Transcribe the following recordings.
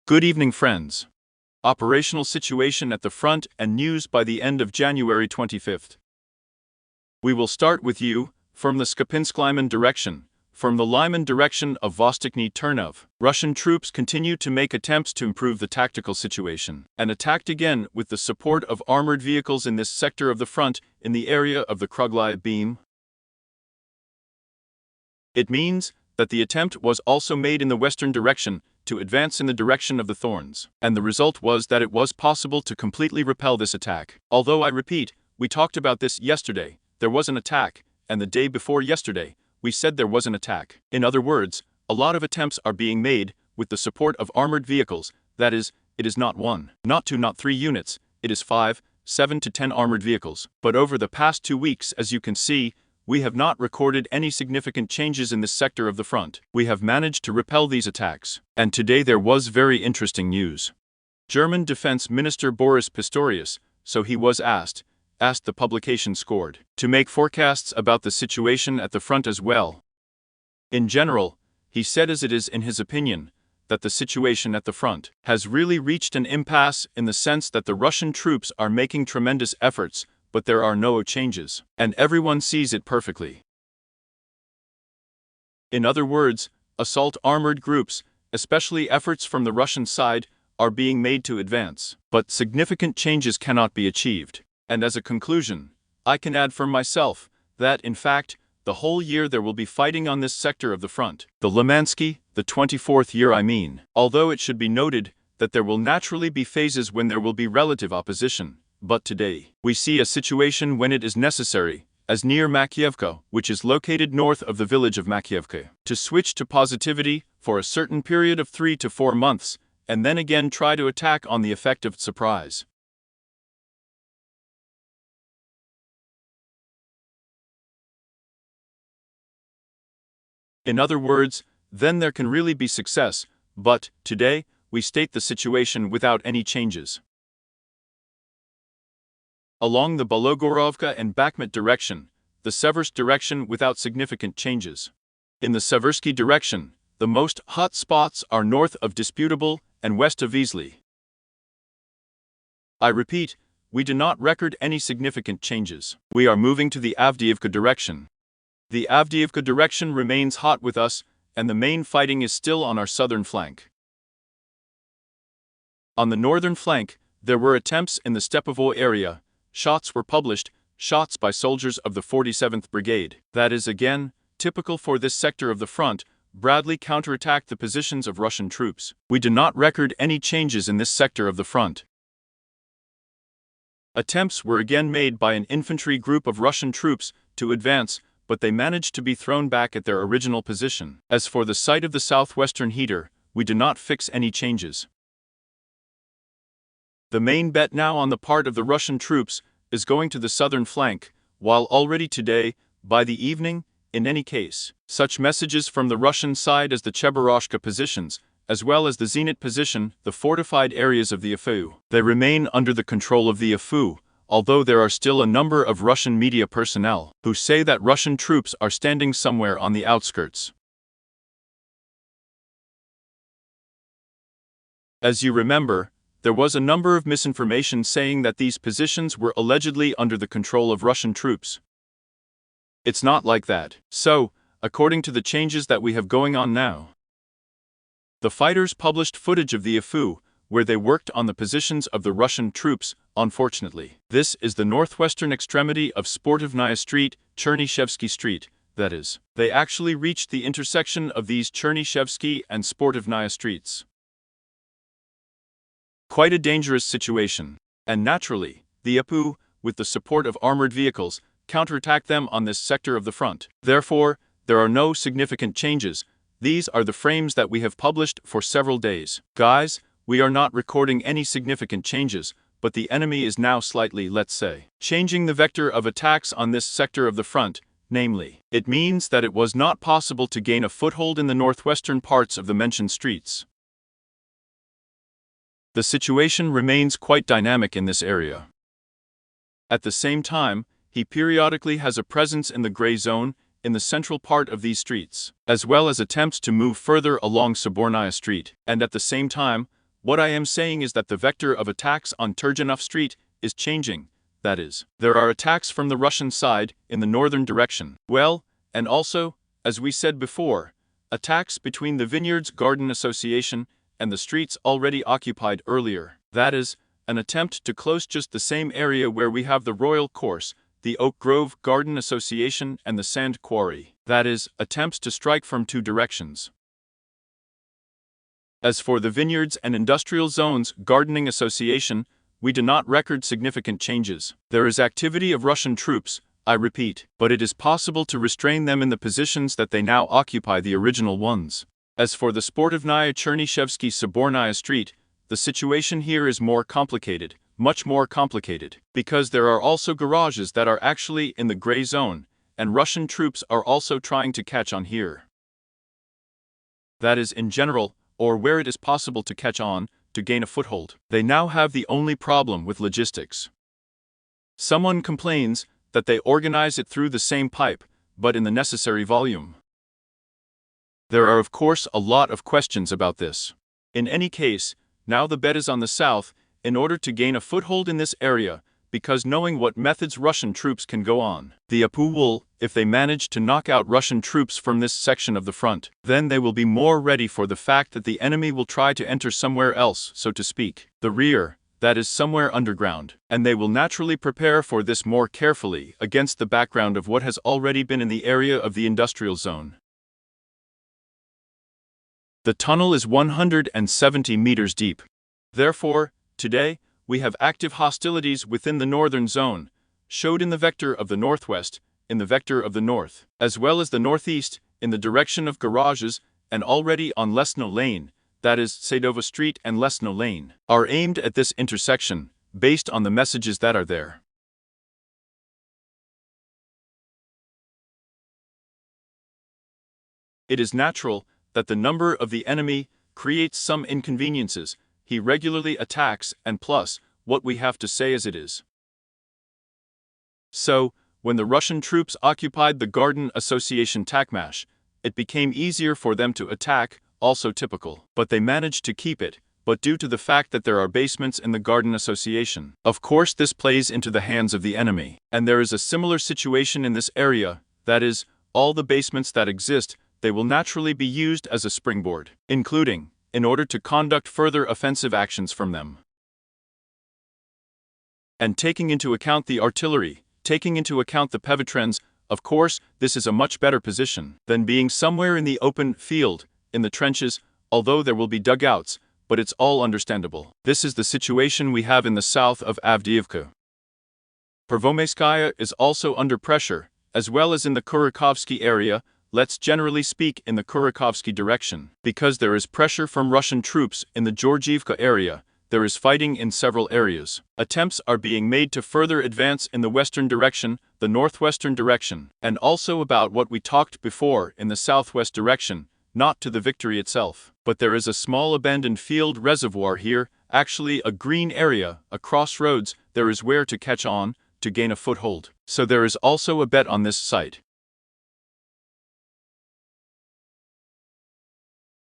Good evening, friends. Operational situation at the front and news by the end of January 25th. We will start with you, from the Skopinsk-Lyman direction, from the Lyman direction of Vostokny Ternov. Russian troops continue to make attempts to improve the tactical situation, and attacked again with the support of armored vehicles in this sector of the front in the area of the Krugly beam. It means that the attempt was also made in the western direction to advance in the direction of the Thorns, and the result was that it was possible to completely repel this attack. Although I repeat, we talked about this yesterday, there was an attack, and the day before yesterday, we said there was an attack. In other words, a lot of attempts are being made with the support of armored vehicles, that is, it is not 1, not 2, not 3 units, it is 5, 7 to 10 armored vehicles. But over the past 2 weeks, as you can see, we have not recorded any significant changes in this sector of the front. We have managed to repel these attacks. And today there was very interesting news. German Defense Minister Boris Pistorius, so he was asked the publication scored, to make forecasts about the situation at the front as well. In general, he said as it is in his opinion, that the situation at the front has really reached an impasse in the sense that the Russian troops are making tremendous efforts, but there are no changes, and everyone sees it perfectly. In other words, assault armored groups, especially efforts from the Russian side, are being made to advance, but significant changes cannot be achieved. And as a conclusion, I can add for myself that, in fact, the whole year there will be fighting on this sector of the front. The Limansky, the 24th year I mean. Although it should be noted that there will naturally be phases when there will be relative opposition. But today, we see a situation when it is necessary, as near Makiivka, which is located north of the village of Makiivka, to switch to positivity for a certain period of 3 to 4 months, and then again try to attack on the effective surprise. In other words, then there can really be success, but, today, we state the situation without any changes. Along the Bologorovka and Bakhmut direction, the Seversk direction without significant changes. In the Seversky direction, the most hot spots are north of Disputable and west of Vizly. I repeat, we do not record any significant changes. We are moving to the Avdeevka direction. The Avdeevka direction remains hot with us, and the main fighting is still on our southern flank. On the northern flank, there were attempts in the Stepovo area. Shots were published, shots by soldiers of the 47th Brigade. That is again, typical for this sector of the front. Bradley counterattacked the positions of Russian troops. We do not record any changes in this sector of the front. Attempts were again made by an infantry group of Russian troops to advance, but they managed to be thrown back at their original position. As for the site of the southwestern heater, we do not fix any changes. The main bet now on the part of the Russian troops is going to the southern flank, while already today, by the evening, in any case, such messages from the Russian side as the Chebaroshka positions, as well as the Zenit position, the fortified areas of the Afu. They remain under the control of the Afu, although there are still a number of Russian media personnel who say that Russian troops are standing somewhere on the outskirts. As you remember, there was a number of misinformation saying that these positions were allegedly under the control of Russian troops. It's not like that. So, according to the changes that we have going on now, the fighters published footage of the Afu, where they worked on the positions of the Russian troops. Unfortunately, this is the northwestern extremity of Sportivnaya Street, Chernyshevsky Street, that is. They actually reached the intersection of these Chernyshevsky and Sportivnaya streets. Quite a dangerous situation, and naturally, the Apu, with the support of armored vehicles, counterattacked them on this sector of the front. Therefore, there are no significant changes. These are the frames that we have published for several days. Guys, we are not recording any significant changes, but the enemy is now slightly, let's say, changing the vector of attacks on this sector of the front, namely, it means that it was not possible to gain a foothold in the northwestern parts of the mentioned streets. The situation remains quite dynamic in this area. At the same time, he periodically has a presence in the gray zone, in the central part of these streets, as well as attempts to move further along Sobornaya Street, and at the same time, What I am saying is that the vector of attacks on Turgenev Street is changing. That is, there are attacks from the Russian side in the northern direction. Well, and also, as we said before, attacks between the Vineyards Garden Association and the streets already occupied earlier. That is, an attempt to close just the same area where we have the Royal Course, the Oak Grove Garden Association and the Sand Quarry. That is, attempts to strike from two directions. As for the Vineyards and Industrial Zones Gardening Association, we do not record significant changes. There is activity of Russian troops, I repeat, but it is possible to restrain them in the positions that they now occupy, the original ones. As for the Sportivnaya Chernyshevsky Sobornaya Street, the situation here is more complicated, much more complicated, because there are also garages that are actually in the gray zone, and Russian troops are also trying to catch on here. That is, in general, or where it is possible to catch on, to gain a foothold. They now have the only problem with logistics. Someone complains that they organize it through the same pipe, but in the necessary volume. There are of course a lot of questions about this. In any case, now the bet is on the south, in order to gain a foothold in this area, because knowing what methods Russian troops can go on. The Apu will, if they manage to knock out Russian troops from this section of the front, then they will be more ready for the fact that the enemy will try to enter somewhere else, so to speak, the rear, that is somewhere underground, and they will naturally prepare for this more carefully against the background of what has already been in the area of the industrial zone. The tunnel is 170 meters deep. Therefore, today, we have active hostilities within the northern zone, showed in the vector of the northwest, in the vector of the north, as well as the northeast, in the direction of garages, and already on Lesno Lane, that is, Sadova Street and Lesno Lane, are aimed at this intersection, based on the messages that are there. It is natural that the number of the enemy creates some inconveniences. He regularly attacks, and plus, what we have to say as it is. So, when the Russian troops occupied the Garden Association Takmash, it became easier for them to attack, also typical. But they managed to keep it, but due to the fact that there are basements in the Garden Association. Of course this plays into the hands of the enemy. And there is a similar situation in this area, that is, all the basements that exist, they will naturally be used as a springboard, including, in order to conduct further offensive actions from them. And taking into account the artillery, taking into account the Pevitrens, of course, this is a much better position than being somewhere in the open field, in the trenches, although there will be dugouts, but it's all understandable. This is the situation we have in the south of Avdeevka. Pervomeyskaya is also under pressure, as well as in the Kurikovsky area. Let's generally speak in the Kurikovsky direction. Because there is pressure from Russian troops in the Georgievka area, there is fighting in several areas. Attempts are being made to further advance in the western direction, the northwestern direction, and also about what we talked before in the southwest direction, not to the victory itself. But there is a small abandoned field reservoir here, actually a green area, a crossroads, there is where to catch on, to gain a foothold. So there is also a bet on this site.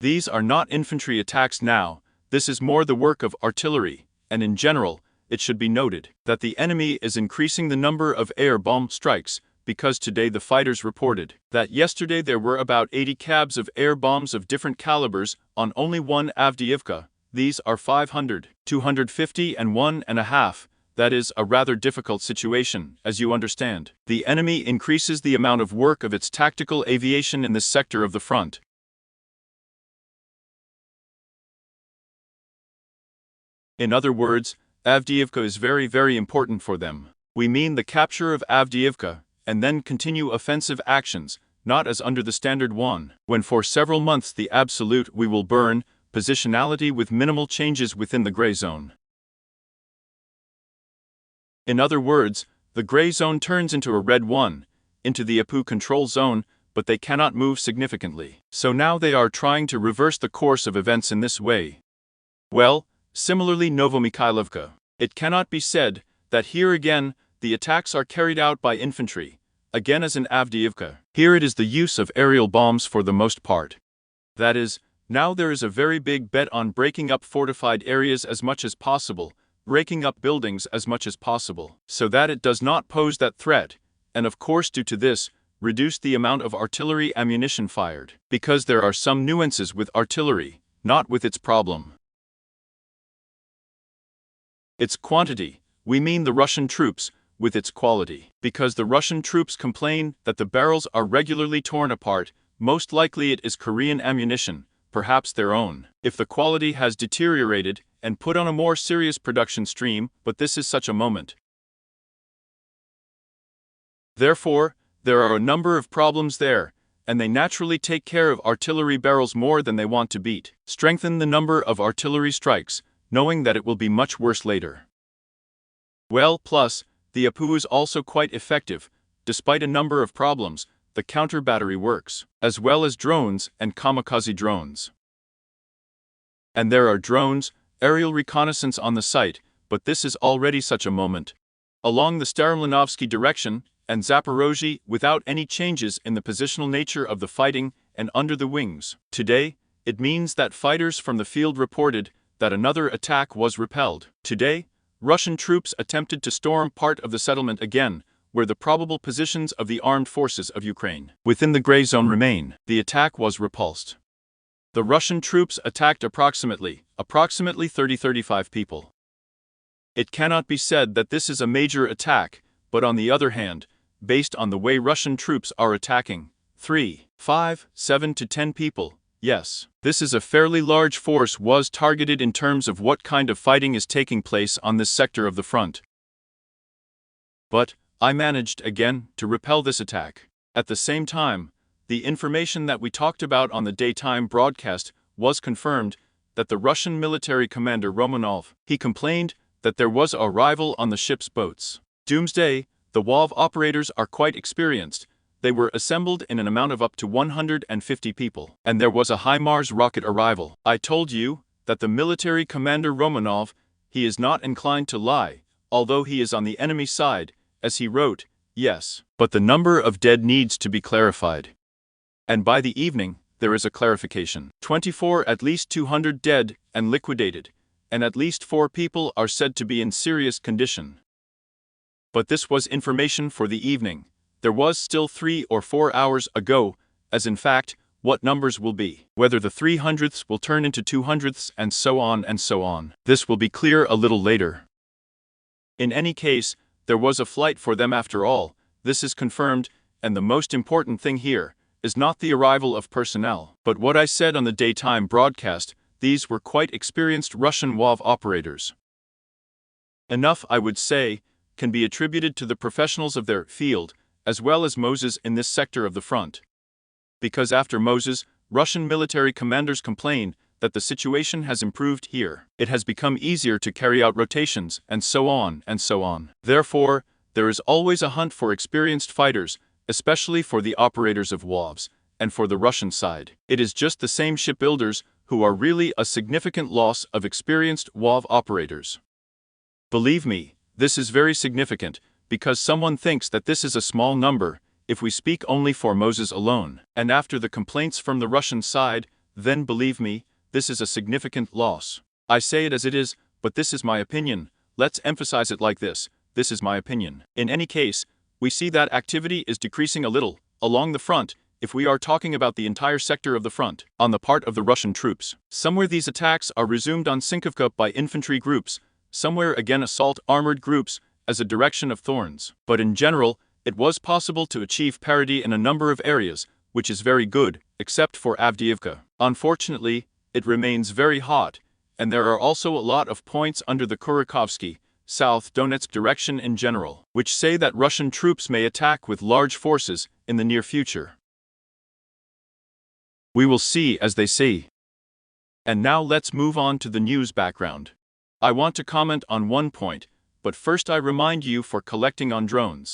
These are not infantry attacks now, this is more the work of artillery, and in general, it should be noted that the enemy is increasing the number of air bomb strikes, because today the fighters reported that yesterday there were about 80 cabs of air bombs of different calibers on only one Avdeevka. These are 500, 250 and 1.5. That is a rather difficult situation, as you understand. The enemy increases the amount of work of its tactical aviation in this sector of the front. In other words, Avdeevka is very, very important for them. We mean the capture of Avdeevka, and then continue offensive actions, not as under the Standard 1, when for several months the absolute we will burn, positionality with minimal changes within the gray zone. In other words, the gray zone turns into a red one, into the Apu control zone, but they cannot move significantly. So now they are trying to reverse the course of events in this way. Well, similarly Novomikhailovka. It cannot be said that here again the attacks are carried out by infantry, again as in Avdeevka. Here it is the use of aerial bombs for the most part. That is, Now there is a very big bet on breaking up fortified areas as much as possible, breaking up buildings as much as possible, so that it does not pose that threat, and of course due to this, reduce the amount of artillery ammunition fired, because there are some nuances with artillery, not with its problem. Its quantity, we mean the Russian troops, with its quality, because the Russian troops complain that the barrels are regularly torn apart, most likely it is Korean ammunition, perhaps their own. If the quality has deteriorated, and put on a more serious production stream, but this is such a moment. Therefore, there are a number of problems there, and they naturally take care of artillery barrels more than they want to beat. Strengthen the number of artillery strikes, knowing that it will be much worse later. Well, plus, the APU is also quite effective, despite a number of problems. The counter battery works, as well as drones and kamikaze drones. And there are drones, aerial reconnaissance on the site, but this is already such a moment. Along the Staromlanovsky direction, and Zaporozhye without any changes in the positional nature of the fighting and under the wings. Today, it means that fighters from the field reported that another attack was repelled. Today, Russian troops attempted to storm part of the settlement again, where the probable positions of the armed forces of Ukraine within the gray zone remain. The attack was repulsed. The Russian troops attacked approximately 30-35 people. It cannot be said that this is a major attack, but on the other hand, based on the way Russian troops are attacking, 3, 5, 7 to 10 people, yes, this is a fairly large force was targeted in terms of what kind of fighting is taking place on this sector of the front. But I managed again to repel this attack. At the same time, the information that we talked about on the daytime broadcast was confirmed that the Russian military commander Romanov, he complained that there was a rival on the ship's boats. Doomsday, the WAV operators are quite experienced. They were assembled in an amount of up to 150 people, and there was a HIMARS rocket arrival. I told you that the military commander Romanov, he is not inclined to lie, although he is on the enemy side, as he wrote, yes, but the number of dead needs to be clarified. And by the evening, there is a clarification. 24 at least 200 dead and liquidated, and at least 4 people are said to be in serious condition. But this was information for the evening. There was still 3 or 4 hours ago, as in fact, what numbers will be, whether the 300ths will turn into 200ths and so on and so on. This will be clear a little later. In any case, there was a flight for them after all, this is confirmed, and the most important thing here is not the arrival of personnel, but what I said on the daytime broadcast, these were quite experienced Russian WAV operators. Enough, I would say, can be attributed to the professionals of their field, as well as Moses in this sector of the front. Because after Moses, Russian military commanders complain that the situation has improved here. It has become easier to carry out rotations, and so on and so on. Therefore, there is always a hunt for experienced fighters, especially for the operators of WAVs, and for the Russian side. It is just the same shipbuilders who are really a significant loss of experienced WAV operators. Believe me, this is very significant, because someone thinks that this is a small number, if we speak only for Moses alone. And after the complaints from the Russian side, then believe me, this is a significant loss. I say it as it is, but this is my opinion. Let's emphasize it like this. This is my opinion. In any case, we see that activity is decreasing a little, along the front, if we are talking about the entire sector of the front, on the part of the Russian troops. Somewhere these attacks are resumed on Sinkovka by infantry groups, somewhere again assault armored groups, as a direction of thorns. But in general, it was possible to achieve parity in a number of areas, which is very good, except for Avdeevka. Unfortunately, it remains very hot, and there are also a lot of points under the Kurakhovsky, South Donetsk direction in general, which say that Russian troops may attack with large forces in the near future. We will see as they say. And now let's move on to the news background. I want to comment on one point, but first I remind you for collecting on drones.